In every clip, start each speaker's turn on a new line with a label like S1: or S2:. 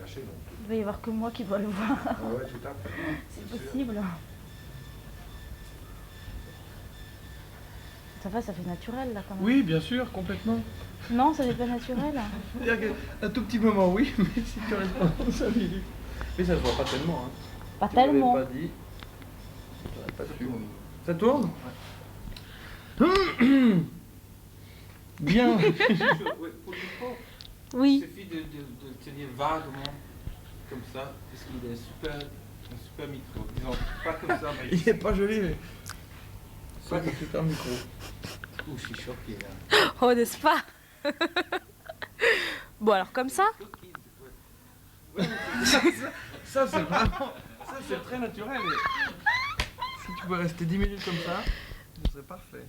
S1: caché. Donc.
S2: Il va y avoir que moi qui dois le voir.
S1: Ah ouais, tout à fait.
S2: C'est possible. Ça va, ça fait naturel là quand même.
S3: Oui, bien sûr, complètement.
S2: Non, ça fait pas naturel.
S3: C'est-à-dire qu'un tout petit moment, oui, mais si tu restes pendant 5 minutes. Mais ça se voit pas tellement. Hein.
S2: Pas
S3: Tu m'avais
S2: tellement.
S3: pas dit. J'aurais pas su. Ça tourne. Bien.
S1: Pour le micro, il
S2: Oui.
S1: suffit de tenir vaguement comme ça, parce qu'il est un super micro. Disons, pas comme ça, mais
S3: Il est pas joli, mais. C'est un super micro.
S1: Ouh, je suis choqué là.
S2: Oh, n'est-ce pas? Bon, alors comme ça?
S3: Ça c'est vraiment. Ça c'est très naturel. Et si tu pouvais rester 10 minutes comme ça, ce serait parfait.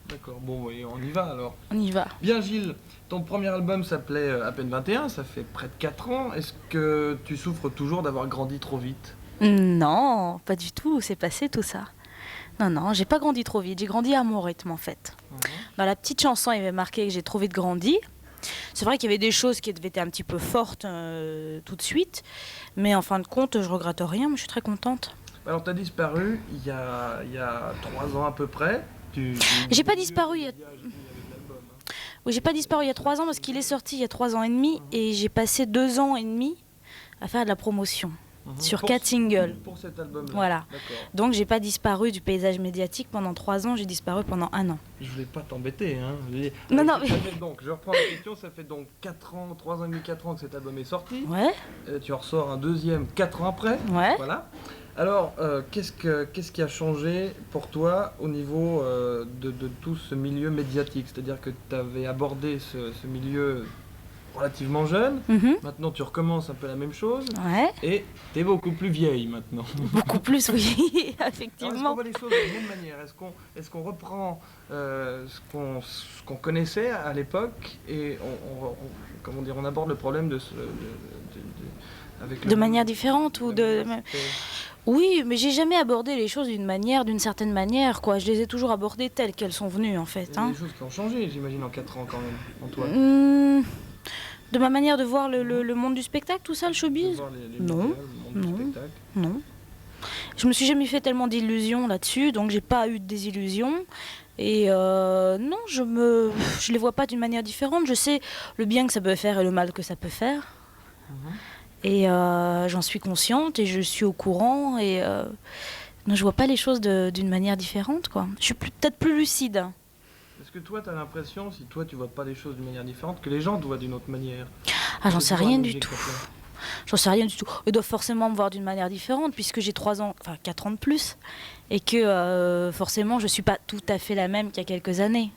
S3: D'accord, bon, et on y va alors.
S2: On y va.
S3: Bien Gilles, ton premier album s'appelait À peine 21, ça fait près de 4 ans. Est-ce que tu souffres toujours d'avoir grandi trop vite?
S2: Non, pas du tout, c'est passé tout ça. Non, non, j'ai pas grandi trop vite, j'ai grandi à mon rythme en fait. Dans la petite chanson, il y avait marqué que j'ai trop vite grandi. C'est vrai qu'il y avait des choses qui devaient être un petit peu fortes tout de suite, mais en fin de compte, je regrette rien, mais je suis très contente.
S3: Alors tu as disparu il y a 3 ans à peu près.
S2: J'ai pas disparu il y a... Oui, j'ai pas disparu il y a 3 ans parce qu'il est sorti il y a 3 ans et demi et j'ai passé 2 ans et demi à faire de la promotion. Sur 4 singles.
S3: Pour cet album-là.
S2: Voilà. Donc j'ai pas disparu du paysage médiatique pendant 3 ans, j'ai disparu pendant 1 an.
S3: Je voulais pas t'embêter, hein.
S2: Non, non, mais...
S3: Donc, je reprends la question, ça fait donc 4 ans, 3 ans et demi, 4 ans que cet album est sorti.
S2: Ouais.
S3: Tu en ressors un deuxième 4 ans après.
S2: Ouais.
S3: Voilà. Alors, qu'est-ce qui a changé pour toi au niveau de tout ce milieu médiatique? C'est-à-dire que tu avais abordé ce milieu relativement jeune, maintenant tu recommences un peu la même chose,
S2: Ouais.
S3: et tu es beaucoup plus vieille maintenant.
S2: Beaucoup plus, oui, effectivement.
S3: Est-ce qu'on voit les choses de la même manière? Est-ce qu'on reprend ce qu'on connaissait à l'époque et comment dire, on aborde le problème avec
S2: de manière différente ou de... Oui, mais j'ai jamais abordé les choses d'une certaine manière, quoi. Je les ai toujours abordées telles qu'elles sont venues, en fait.
S3: Il y a des choses qui ont changé, j'imagine, en 4 ans quand même, en toi.
S2: De ma manière de voir le monde du spectacle, tout ça, le showbiz? Non, non. Je me suis jamais fait tellement d'illusions là-dessus, donc j'ai pas eu de désillusions. Et non, je les vois pas d'une manière différente. Je sais le bien que ça peut faire et le mal que ça peut faire. Et j'en suis consciente et je suis au courant. Et non, je vois pas les choses d'une manière différente, quoi. Je suis peut-être plus lucide.
S3: Est-ce que toi, tu as l'impression, si toi, tu vois pas les choses d'une manière différente, que les gens te voient d'une autre manière?
S2: Ah, j'en sais rien du tout. J'en sais rien du tout. Ils doivent forcément me voir d'une manière différente, puisque j'ai 3 ans, enfin 4 ans de plus, et que forcément, je suis pas tout à fait la même qu'il y a quelques années.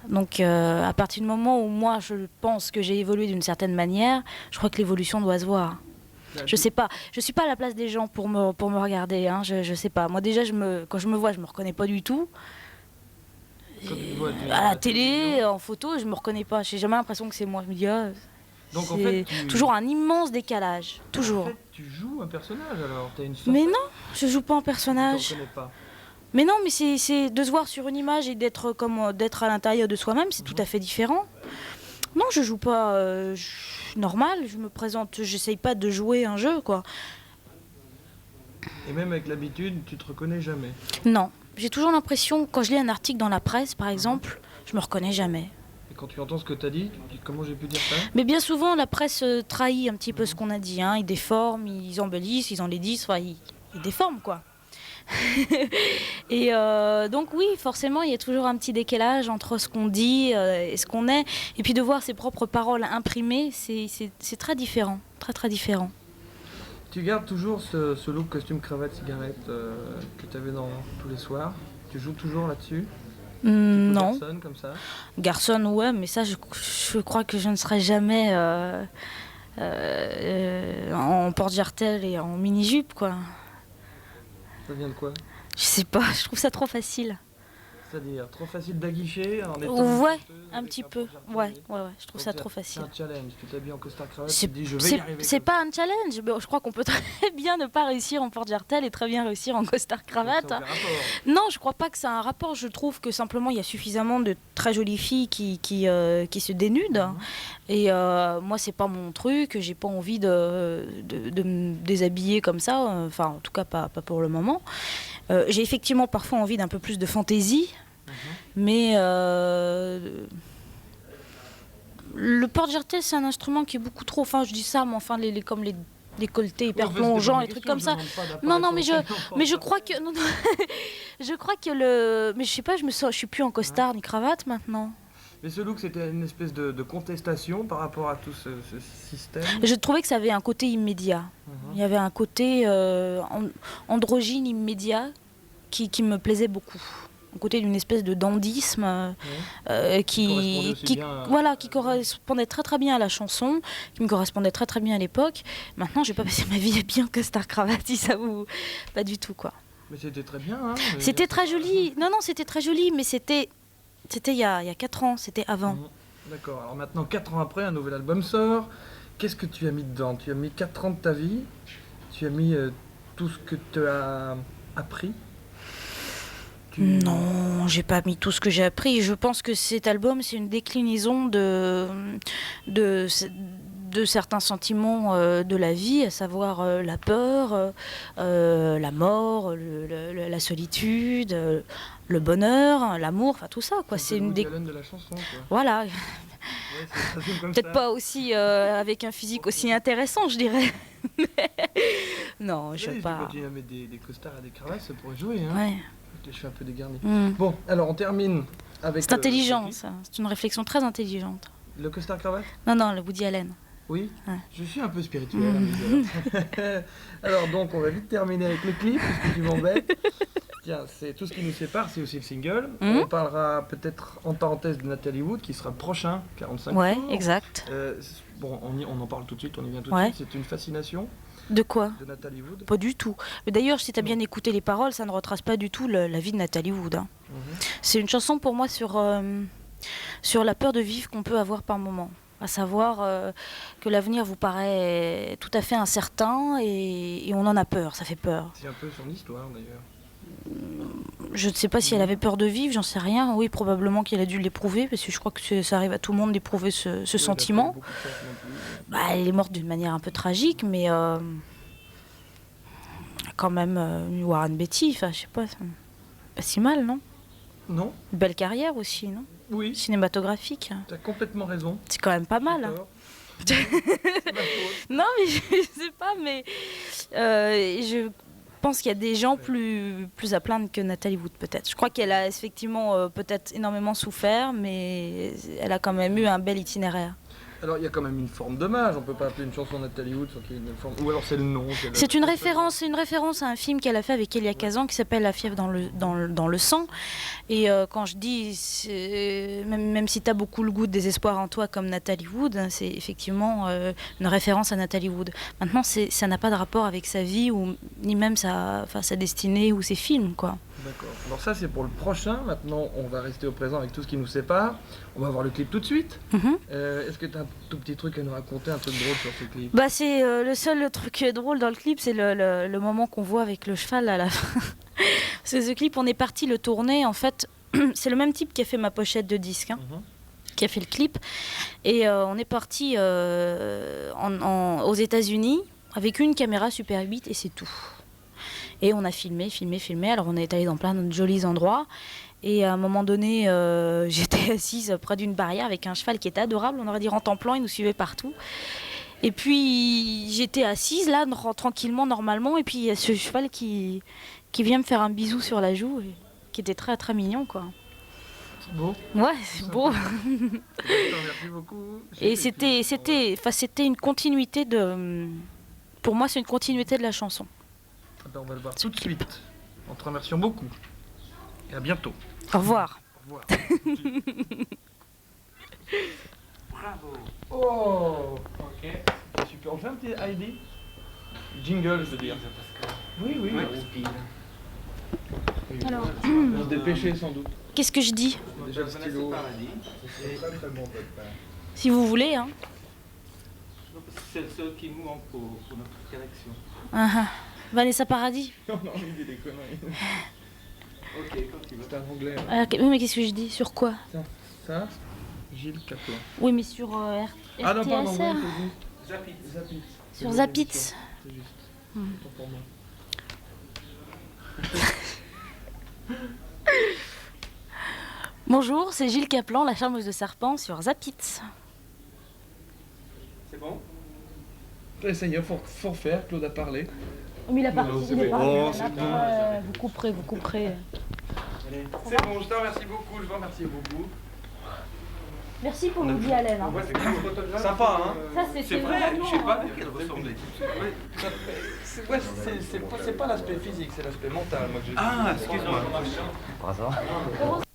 S2: Donc, à partir du moment où moi, je pense que j'ai évolué d'une certaine manière, je crois que l'évolution doit se voir. Je sais pas, je suis pas à la place des gens pour me regarder, hein. Je sais pas. Moi déjà, quand je me vois, je me reconnais pas du tout. À la télé, en photo, je me reconnais pas. J'ai jamais l'impression que c'est moi. Je me dis,
S3: donc en fait,
S2: toujours un immense décalage. Toujours.
S3: En fait, tu joues un personnage alors.
S2: Mais non, je joue pas un personnage.
S3: Tu t'en connais pas.
S2: Mais non, mais c'est de se voir sur une image et d'être à l'intérieur de soi-même, c'est tout à fait différent. Non, je joue pas normal. Je me présente. J'essaye pas de jouer un jeu, quoi.
S3: Et même avec l'habitude, tu te reconnais jamais?
S2: Non. J'ai toujours l'impression, quand je lis un article dans la presse, par exemple, je me reconnais jamais.
S3: Et quand tu entends ce que tu as dit, tu te dis comment j'ai pu dire ça?
S2: Mais bien souvent, la presse trahit un petit peu ce qu'on a dit. Hein. Ils déforment, ils embellissent, ils enlaidissent, enfin, ils déforment, quoi. Et donc oui, forcément, il y a toujours un petit décalage entre ce qu'on dit et ce qu'on est. Et puis de voir ses propres paroles imprimées, c'est très différent, très très différent.
S3: Tu gardes toujours ce look costume cravate cigarette que tu avais dans tous les soirs? Tu joues toujours là-dessus?
S2: Non.
S3: Garçon comme ça? Garçon,
S2: ouais, mais ça je crois que je ne serai jamais en porte-jartel et en mini-jupe, quoi.
S3: Ça vient de quoi?
S2: Je sais pas, je trouve ça trop facile.
S3: C'est-à-dire trop facile d'aguicher en étant
S2: Ouais,
S3: chanteuse
S2: un
S3: avec
S2: petit
S3: un
S2: peu.
S3: projet
S2: Ouais,
S3: artistique.
S2: ouais, je trouve
S3: Donc
S2: ça trop
S3: C'est
S2: facile.
S3: un challenge. Tu t'habilles en costard cravate, tu
S2: C'est
S3: te dis je vais y arriver.
S2: c'est
S3: comme
S2: pas un challenge, mais je crois qu'on peut très bien ne pas réussir en porte-jartel et très bien réussir en costard
S3: ça. Donc
S2: cravate.
S3: ça a aucun rapport.
S2: Non, je crois pas que ça a un rapport. Je trouve que simplement il y a suffisamment de très jolies filles qui se dénudent. Et moi, c'est pas mon truc. J'ai pas envie de me déshabiller comme ça. Enfin, en tout cas, pas pour le moment. J'ai effectivement parfois envie d'un peu plus de fantaisie. Mais le porte-jartel, c'est un instrument qui est beaucoup trop. Enfin, je dis ça, mais enfin, comme les décolletés hyper plongeants, les trucs comme ça. Non, mais je crois que non, je crois que mais je sais pas, je suis plus en costard ni cravate maintenant.
S3: Mais ce look, c'était une espèce de contestation par rapport à tout ce système.
S2: Je trouvais que ça avait un côté immédiat. Il y avait un côté androgyne immédiat qui me plaisait beaucoup. Un côté d'une espèce de dandysme qui correspondait très très bien à la chanson, qui me correspondait très très bien à l'époque. Maintenant, je vais pas passer ma vie habillée en costard cravate, si ça vous... Pas du tout, quoi.
S3: Mais c'était très bien, hein.
S2: C'était très joli. Non, c'était très joli, mais c'était il y a 4 ans, c'était avant.
S3: D'accord. Alors maintenant, 4 ans après, un nouvel album sort. Qu'est-ce que tu as mis dedans? Tu as mis 4 ans de ta vie. Tu as mis tout ce que tu as appris.
S2: Non, j'ai pas mis tout ce que j'ai appris. Je pense que cet album, c'est une déclinaison de certains sentiments de la vie, à savoir la peur, la mort, la solitude, le bonheur, l'amour, enfin tout ça, quoi.
S3: C'est une de la chanson, quoi.
S2: Voilà.
S3: Ouais,
S2: peut-être pas aussi avec un physique aussi intéressant, je dirais. Non, je sais pas.
S3: Si tu continues à mettre des costards et des cravates, ça pourrait jouer, hein.
S2: Ouais.
S3: Les cheveux un peu dégarnis.
S2: Mm.
S3: Bon, alors on termine avec...
S2: C'est intelligent, ça. C'est une réflexion très intelligente.
S3: Le costard cravate?
S2: Non, le Woody Allen.
S3: Oui,
S2: ouais.
S3: Je suis un peu spirituel. Alors donc, on va vite terminer avec le clip, parce que tu m'embêtes. Tiens, c'est tout ce qui nous sépare, c'est aussi le single. On parlera peut-être en parenthèse de Natalie Wood, qui sera le prochain, 45 jours.
S2: Ouais, exact.
S3: Bon, on en parle tout de suite, on y vient tout de suite. C'est une fascination.
S2: De quoi?
S3: De Natalie Wood.
S2: Pas du tout. Mais d'ailleurs, si tu as bien écouté les paroles, ça ne retrace pas du tout la vie de Natalie Wood. Hein. C'est une chanson pour moi sur la peur de vivre qu'on peut avoir par moment. À savoir que l'avenir vous paraît tout à fait incertain et on en a peur, ça fait peur.
S3: C'est un peu son histoire d'ailleurs.
S2: Je ne sais pas si elle avait peur de vivre, j'en sais rien. Oui, probablement qu'elle a dû l'éprouver, parce que je crois que ça arrive à tout le monde d'éprouver ce sentiment. Elle est morte d'une manière un peu tragique, mais quand même Warren Beatty, enfin je sais pas, pas si mal, non?
S3: Non.
S2: Une belle carrière aussi, non?
S3: Oui.
S2: Cinématographique.
S3: Tu as complètement raison.
S2: C'est quand même pas mal. Hein. Non, mais je sais pas, mais je pense qu'il y a des gens plus à plaindre que Natalie Wood, peut-être. Je crois qu'elle a effectivement peut-être énormément souffert, mais elle a quand même eu un bel itinéraire.
S3: Alors il y a quand même une forme d'hommage, on peut pas appeler une chanson Natalie Wood sans qu'il y ait une forme... Ou alors c'est le nom.
S2: C'est une référence à un film qu'elle a fait avec Elia Kazan qui s'appelle La fièvre dans le sang. Et quand je dis, même si tu as beaucoup le goût de désespoir en toi comme Natalie Wood, c'est effectivement une référence à Natalie Wood. Maintenant, ça n'a pas de rapport avec sa vie, ni même sa destinée ou ses films, quoi.
S3: D'accord. Alors ça, c'est pour le prochain. Maintenant, on va rester au présent avec tout ce qui nous sépare. On va voir le clip tout de suite. Est-ce que tu as un tout petit truc à nous raconter, un truc drôle sur ce clip?
S2: C'est le seul truc drôle dans le clip, c'est le moment qu'on voit avec le cheval à la fin. Parce que ce clip, on est parti le tourner, en fait, c'est le même type qui a fait ma pochette de disque, hein, qui a fait le clip. Et on est parti aux États-Unis avec une caméra Super 8 et c'est tout. Et on a filmé. Alors on est allé dans plein de jolis endroits. Et à un moment donné, j'étais assise près d'une barrière avec un cheval qui était adorable. On aurait dit rentre-en-plan, il nous suivait partout. Et puis j'étais assise là, tranquillement, normalement. Et puis il y a ce cheval qui vient me faire un bisou sur la joue, et qui était très très mignon, quoi.
S3: C'est beau.
S2: Ouais, c'est beau.
S3: Merci beaucoup.
S2: Et c'était une continuité de... Pour moi, c'est une continuité de la chanson.
S3: On va le voir tout de suite. On te remercie beaucoup. Et à bientôt.
S2: Au revoir.
S3: Au revoir.
S1: Bravo.
S3: Oh,
S1: Ok.
S3: super. On fait un petit ID jingle, je veux dire. Oui.
S1: Ouais, speed.
S2: Alors,
S3: On va se dépêcher sans doute.
S2: Qu'est-ce que je dis?
S3: Déjà le
S1: Vanessa
S3: stylo.
S1: Paradis. Et
S2: Si vous voulez, hein.
S1: c'est le seul qui nous manque pour notre collection.
S2: Ah, ah. Vanessa Paradis.
S3: Non, non, il dit des conneries.
S1: Ok, quand tu veux.
S3: C'est un anglais.
S2: Ah, oui, mais qu'est-ce que je dis? Sur quoi?
S3: Ça, Gilles Caplan.
S2: Oui, mais sur
S3: Ah non, pardon,
S2: RTSR.
S3: oui, c'est juste.
S1: Zapit.
S3: Zapit.
S2: Sur Zapitz.
S3: C'est juste.
S2: Hmm.
S3: Autant pour moi.
S2: Bonjour, c'est Gilles Caplan, la charmeuse de serpent sur Zapitz.
S1: C'est bon?
S3: Essayez, faut refaire, Claude a parlé.
S2: Oh, mais il a
S3: Non,
S2: parti,
S3: c'est
S2: il est
S3: bon.
S2: parti.
S3: Oh,
S2: Après,
S3: c'est bon.
S2: vous couperez, vous couperez.
S3: C'est bon, je te remercie beaucoup, je vous remercie beaucoup.
S2: Merci pour Woody Allen. Hein.
S3: Sympa, hein?
S2: Ça,
S1: C'est vrai, je sais pas à qui elle ressemblait.
S3: C'est pas l'aspect physique, c'est l'aspect mental, moi, que j'ai.
S1: Ah, excuse-moi.
S4: Par hasard.